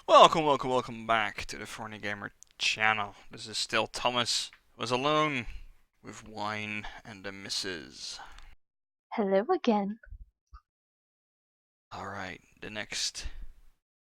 Welcome back to the Thorny Gamer channel. This is still Thomas. Was alone with wine and the missus. Hello again. Alright, the next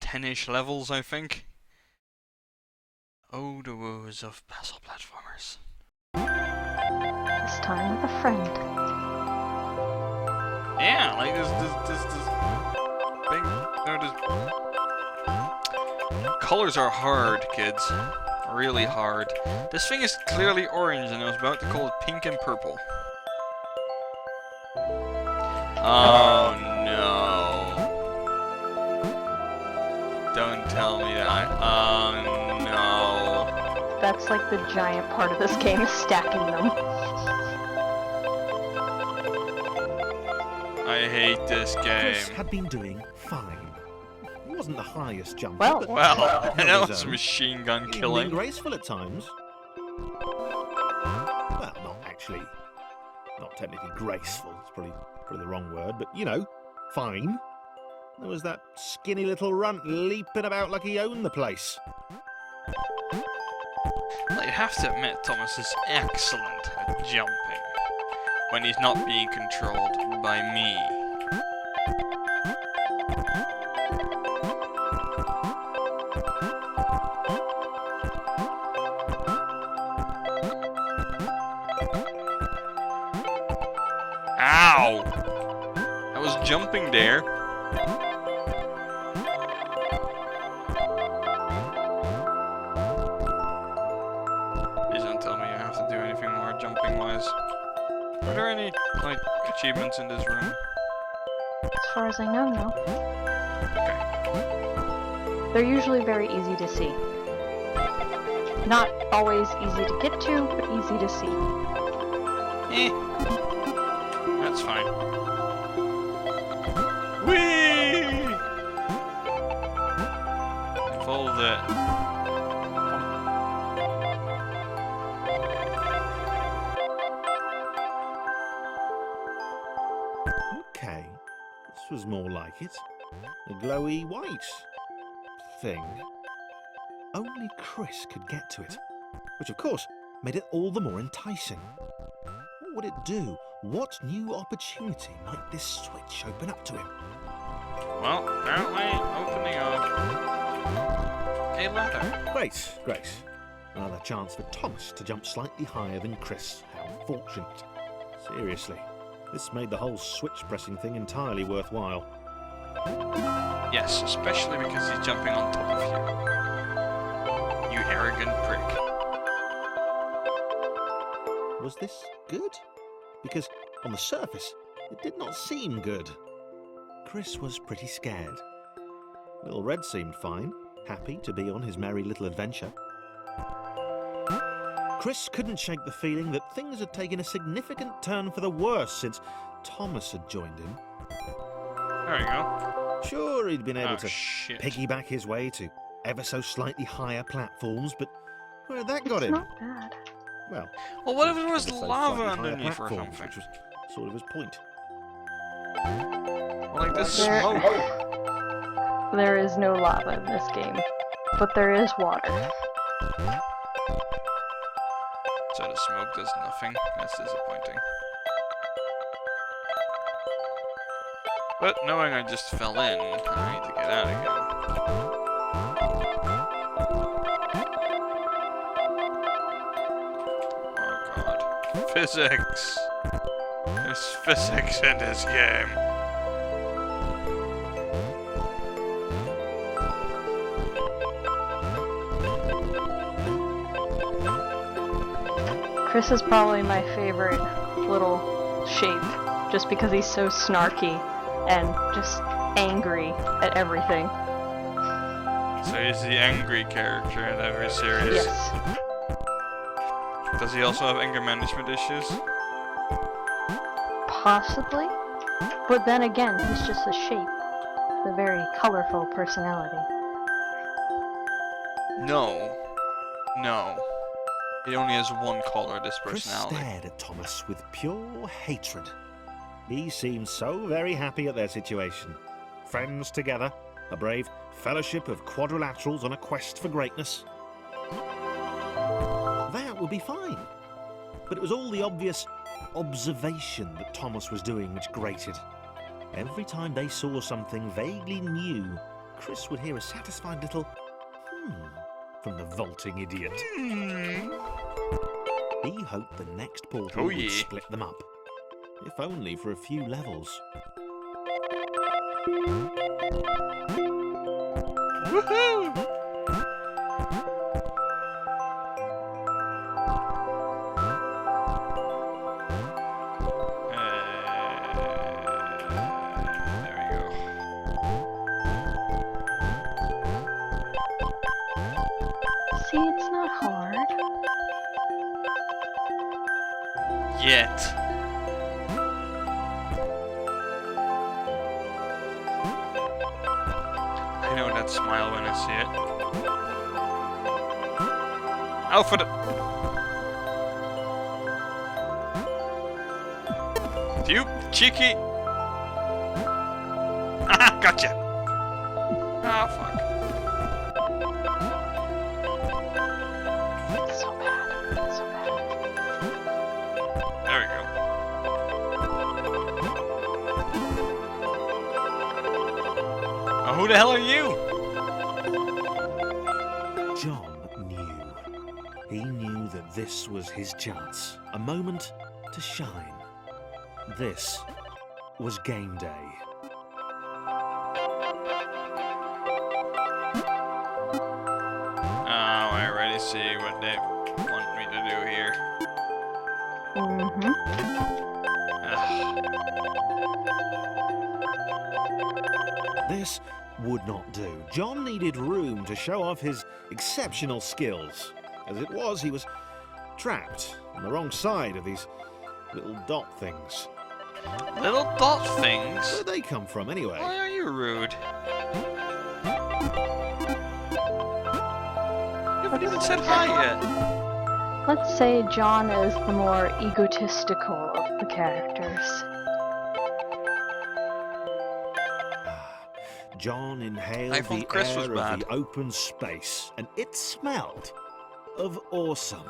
10-ish levels, I think. Oh, the woes of puzzle platformers. This time with a friend. Yeah, like this thing. No, colors are hard, kids. Really hard. This thing is clearly orange, and I was about to call it pink and purple. Oh no. Don't tell me that. Oh no. That's like the giant part of this game, is stacking them. I hate this game. Chris had been doing fine. He wasn't the highest jumper, Well, but that was machine gun killing. Graceful at times. Well, not technically graceful. It's probably the wrong word, but you know, fine. There was that skinny little runt leaping about like he owned the place. I have to admit, Thomas is excellent at jumping when he's not being controlled by me. Ow! I was jumping there. Please don't tell me I have to do anything more jumping-wise. Are there any, like, achievements in this room? As far as I know, no. Okay. They're usually very easy to see. Not always easy to get to, but easy to see. That's fine. Whee! Follow that. Okay, this was more like it. A glowy white thing. Only Chris could get to it, which of course made it all the more enticing. What would it do? What new opportunity might this switch open up to him? Well, apparently opening up a ladder. Great. Another chance for Thomas to jump slightly higher than Chris. How fortunate. Seriously, this made the whole switch pressing thing entirely worthwhile. Yes, especially because he's jumping on top of you. You arrogant prick. Was this good? Because on the surface, it did not seem good. Chris was pretty scared. Little Red seemed fine, happy to be on his merry little adventure. Chris couldn't shake the feeling that things had taken a significant turn for the worse since Thomas had joined him. There you go. Sure, he'd been able to shit. piggyback his way to ever so slightly higher platforms, but where had that got him? Not bad. Well, What if there was ever so lava slightly higher underneath or platforms, something? which was sort of his point. Well, like this There- smoke. There is no lava in this game, but there is water. So the smoke does nothing. That's disappointing. But knowing I just fell in, I need to get out of here. Oh god. Physics! There's physics in this game. Chris is probably my favorite little shape, just because he's so snarky and just angry at everything. So he's the angry character in every series. Yes. Does he also have anger management issues? Possibly. But then again, he's just a shape. A very colorful personality. No. He only has one color, this Chris personality. stared at Thomas with pure hatred. He seemed so very happy at their situation. Friends together, a brave Fellowship of Quadrilaterals on a quest for greatness. That would be fine. But it was all the obvious observation that Thomas was doing which grated. Every time they saw something vaguely new, Chris would hear a satisfied little from the vaulting idiot. He hoped the next portal would split them up, if only for a few levels. Woohoo! There we go. See, it's not hard. Yet. I know that smile when I see it. Out for the... You cheeky! Haha, gotcha! Ah, fuck. So bad. So bad. There we go. Oh, who the hell are you? John knew. He knew that this was his chance. A moment to shine. This was game day. Oh, I already see what they want me to do here. This would not do. John needed room to show off his exceptional skills. As it was, he was trapped on the wrong side of these little dot things. Little dot Where things? did they come from, anyway? Why are you rude? You haven't even said hi yet. Let's say John is the more egotistical of the characters. John inhaled I thought the Chris was air of bad. the open space, and it smelled of awesome.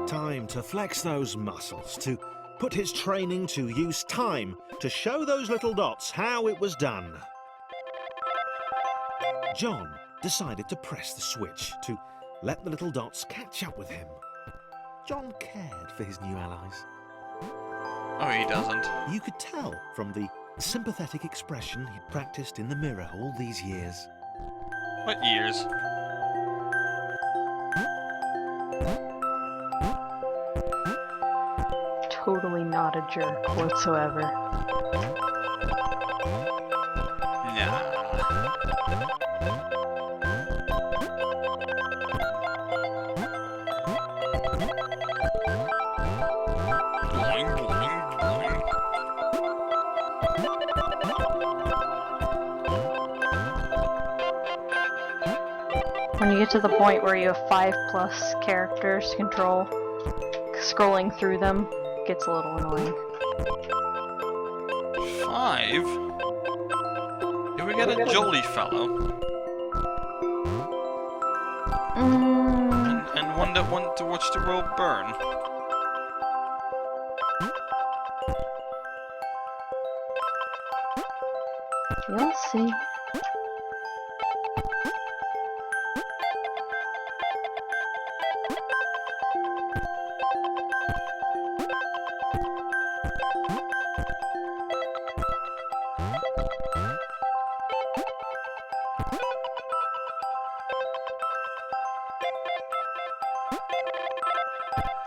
Time to flex those muscles, to put his training to use, time to show those little dots how it was done. John decided to press the switch, to let the little dots catch up with him. John cared for his new allies. Oh, he doesn't. You could tell from the sympathetic expression he'd practiced in the mirror all these years. What years? Totally not a jerk whatsoever. Nah. Boing, boing, boing. When you get to the point where you have 5+ characters to control, scrolling through them gets a little annoying. 5? Did we get a jolly fellow? And one that wanted to watch the world burn? You'll see.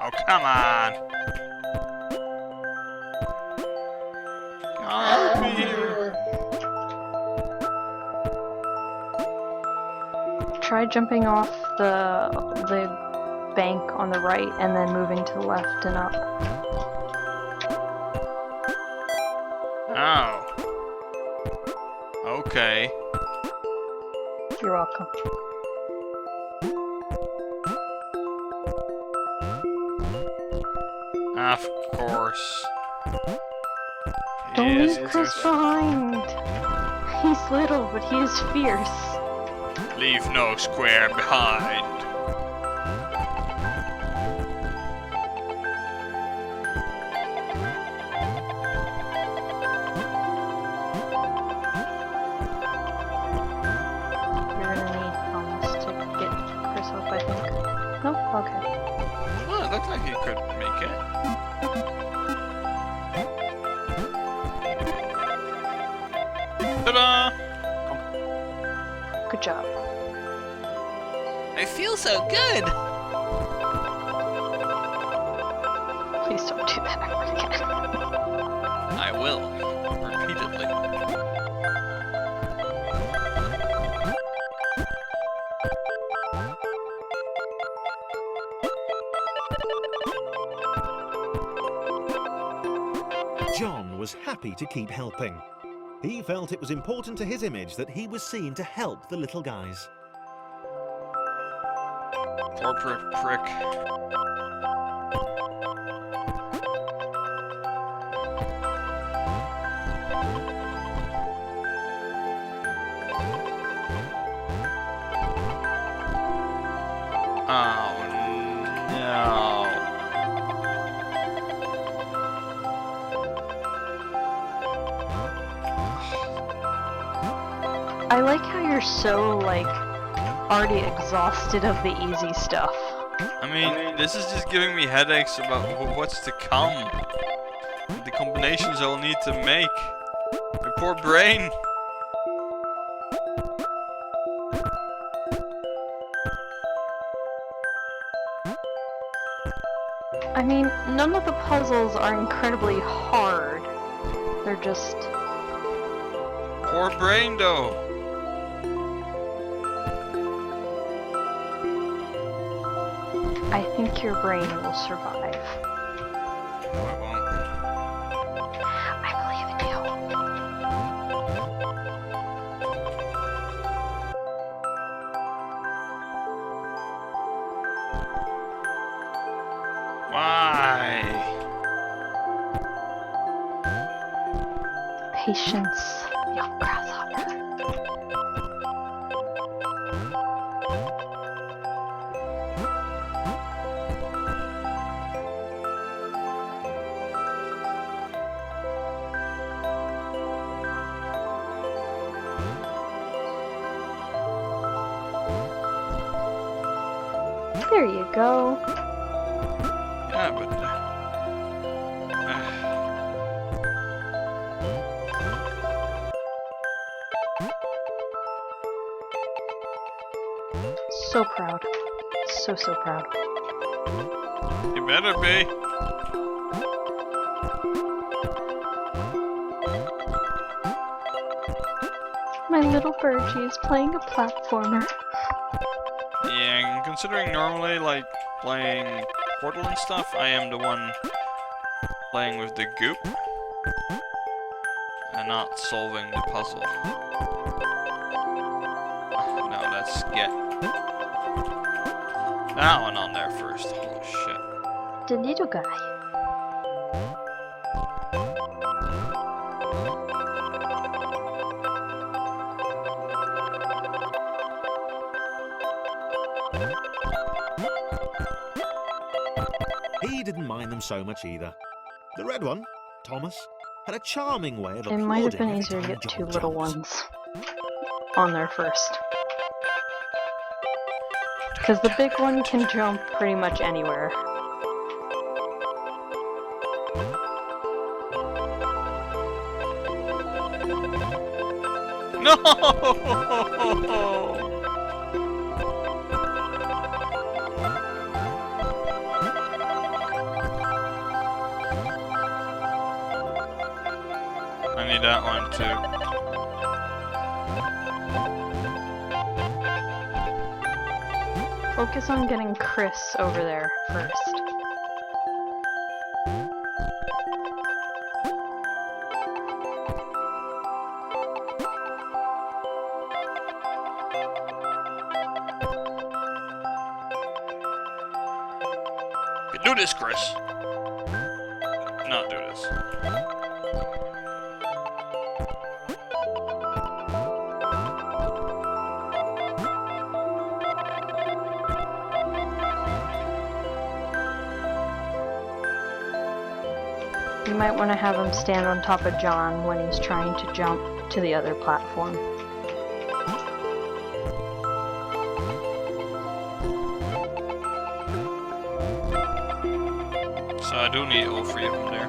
Oh, come on! Help me here! Try jumping off the bank on the right and then moving to the left and up. Oh. Okay. You're welcome. Of course. Don't Yes, leave Chris behind. He's little, but he is fierce. Leave no square behind. You're gonna need Thomas to get Chris up, I think. Nope? Okay. Well, it looked like he could make it. Ta-da! Good job. I feel so good! Please don't do that ever again. I will. Repeatedly. John was happy to keep helping. He felt it was important to his image that he was seen to help the little guys. Poor prick. Oh no. I like how you're so, like, already exhausted of the easy stuff. I mean, this is just giving me headaches about what's to come. The combinations I'll need to make. My poor brain. I mean, none of the puzzles are incredibly hard. They're just... Poor brain, though. I think your brain will survive. No, it won't. I believe in you. Why? Patience, young grasshopper. There you go. Yeah, but... So proud. So proud. you better be. My little Virgie is playing a platformer. Yeah, and considering normally, like, playing Portal and stuff, I am the one playing with the goop. And not solving the puzzle. No, that's get that one on there first. Holy shit. The little guy. He didn't mind them so much either. The red one, Thomas, had a charming way of It might have been applauding easier to every get time two John little jumped. ones on there first. Because the big one can jump pretty much anywhere. No! I need that one too. Focus on getting Chris over there first. You do this, Chris. Not do this. You might want to have him stand on top of John when he's trying to jump to the other platform. So I do need all three of them there.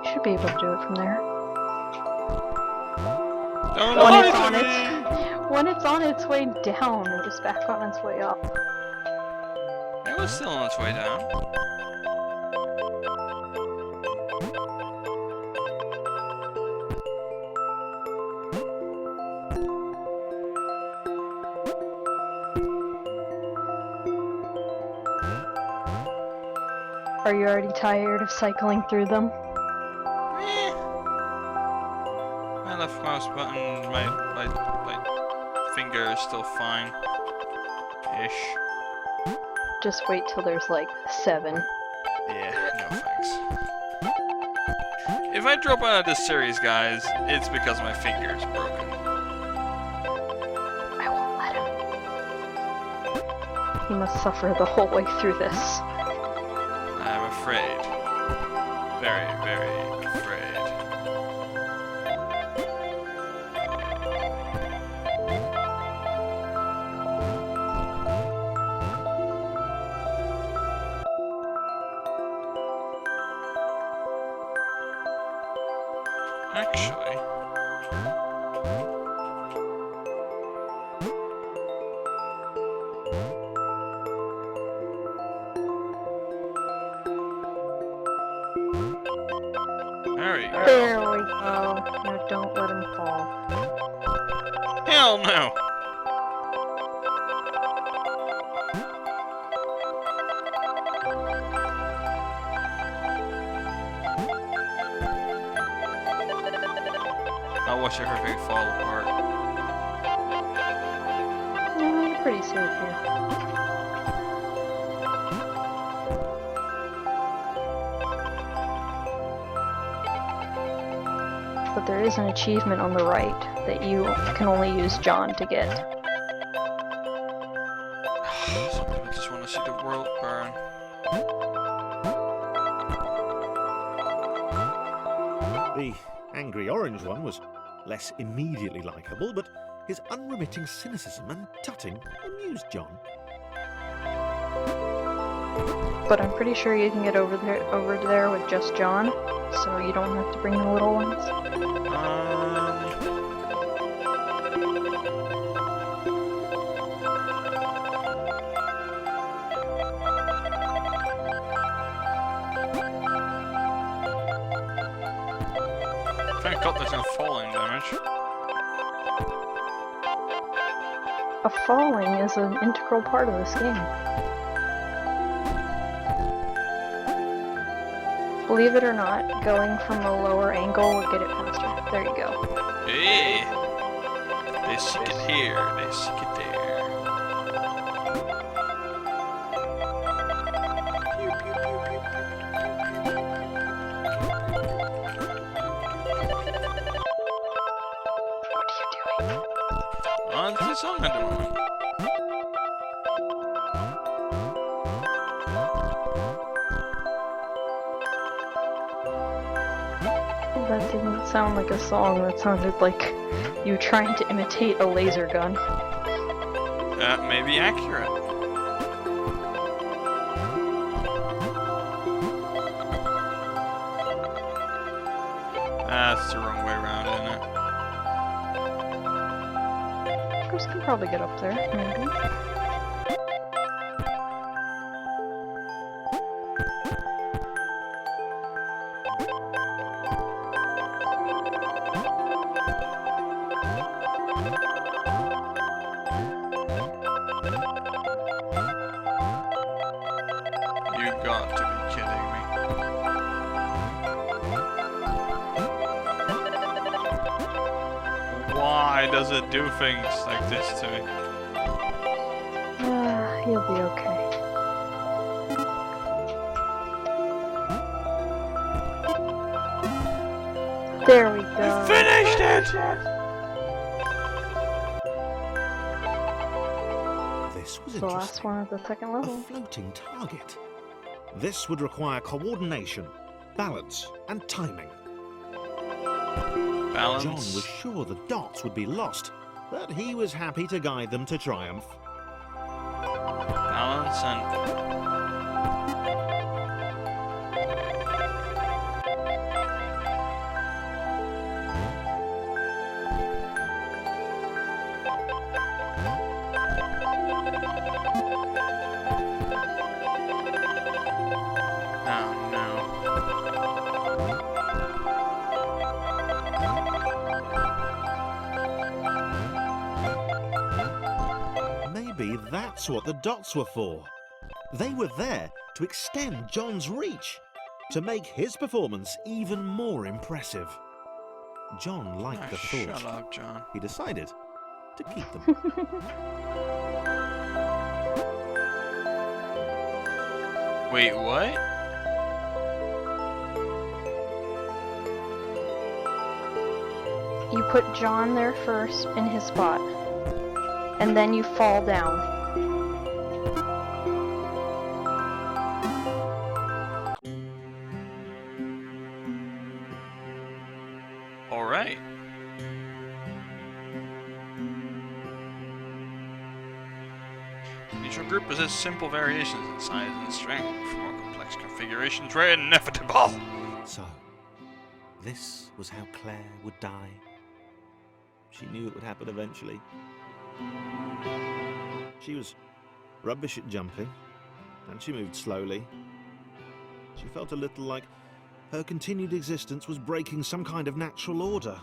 You should be able to do it from there. Don't When lie it's to on me! when it's on its way down and just back on its way up. It was still on its way down. Are you already tired of cycling through them? My left mouse button, my finger is still fine. Ish. Just wait till there's like 7. Yeah, no thanks. If I drop out of this series, guys, it's because my finger is broken. I won't let him. He must suffer the whole way through this. I'm afraid. Very, very afraid. Actually, there we go. There we go. Now don't let him fall. Hell no! I'll watch everything fall apart. No, you're pretty safe here. But there is an achievement on the right that you can only use John to get. Some people just want to see the world burn. The angry orange one was less immediately likeable, but his unremitting cynicism and tutting amused John. But I'm pretty sure you can get over there with just John, so you don't have to bring the little ones. Thank God there's no falling damage. A falling is an integral part of this game. Believe it or not, going from a lower angle will get it faster. There you go. Hey! They seek it here, they seek it there. What are you doing? On to the song at the moment. That didn't sound like a song, that sounded like you trying to imitate a laser gun. That may be accurate. That's the wrong way around, isn't it? Chris can probably get up there, maybe. You got to be kidding me. Why does it do things like this to me? You'll be okay. There we go. Finished it! This was The last interesting. one of the second A level. floating target. This would require coordination, balance, and timing. Balance. John was sure the dots would be lost, but he was happy to guide them to triumph. Balance and... Oh no. Maybe that's what the dots were for. They were there to extend John's reach, to make his performance even more impressive. John liked the Shut thought. up, John. He decided to keep them. Wait, what? You put John there first in his spot, and then you fall down. Alright. Each group possesses simple variations in size and strength. For more complex configurations were inevitable. So, this was how Claire would die. She knew it would happen eventually. She was rubbish at jumping, and she moved slowly. She felt a little like her continued existence was breaking some kind of natural order.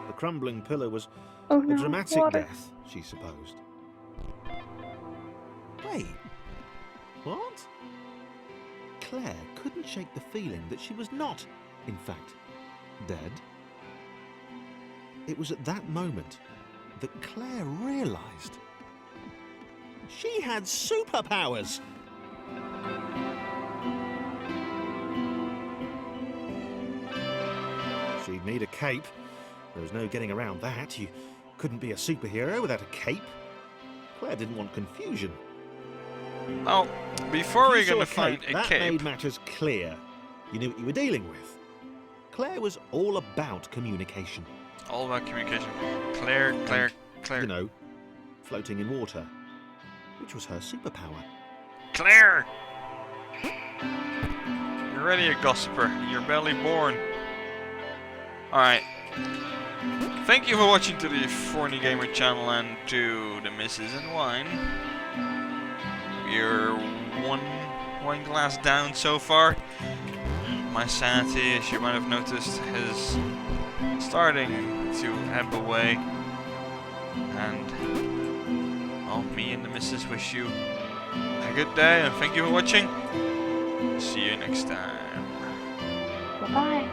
The crumbling pillar was Oh a no, dramatic water. death, she supposed. Wait, what? Claire couldn't shake the feeling that she was not, in fact, dead. It was at that moment that Claire realized she had superpowers. She'd need a cape. There was no getting around that. You couldn't be a superhero without a cape. Claire didn't want confusion. Well, before If we're you saw gonna find a that cape, made matters clear. You knew what you were dealing with. Claire was all about communication. all about communication. Claire. You know, floating in water, which was her superpower. Claire! You're already a gossiper. You're barely born. Alright. Thank you for watching to the Thorny Gamer channel and to the Misses and Wine. We're one glass down so far. My sanity, as you might have noticed, is starting to ebb away. And well, me and the Missus wish you a good day and thank you for watching. See you next time. Bye-bye.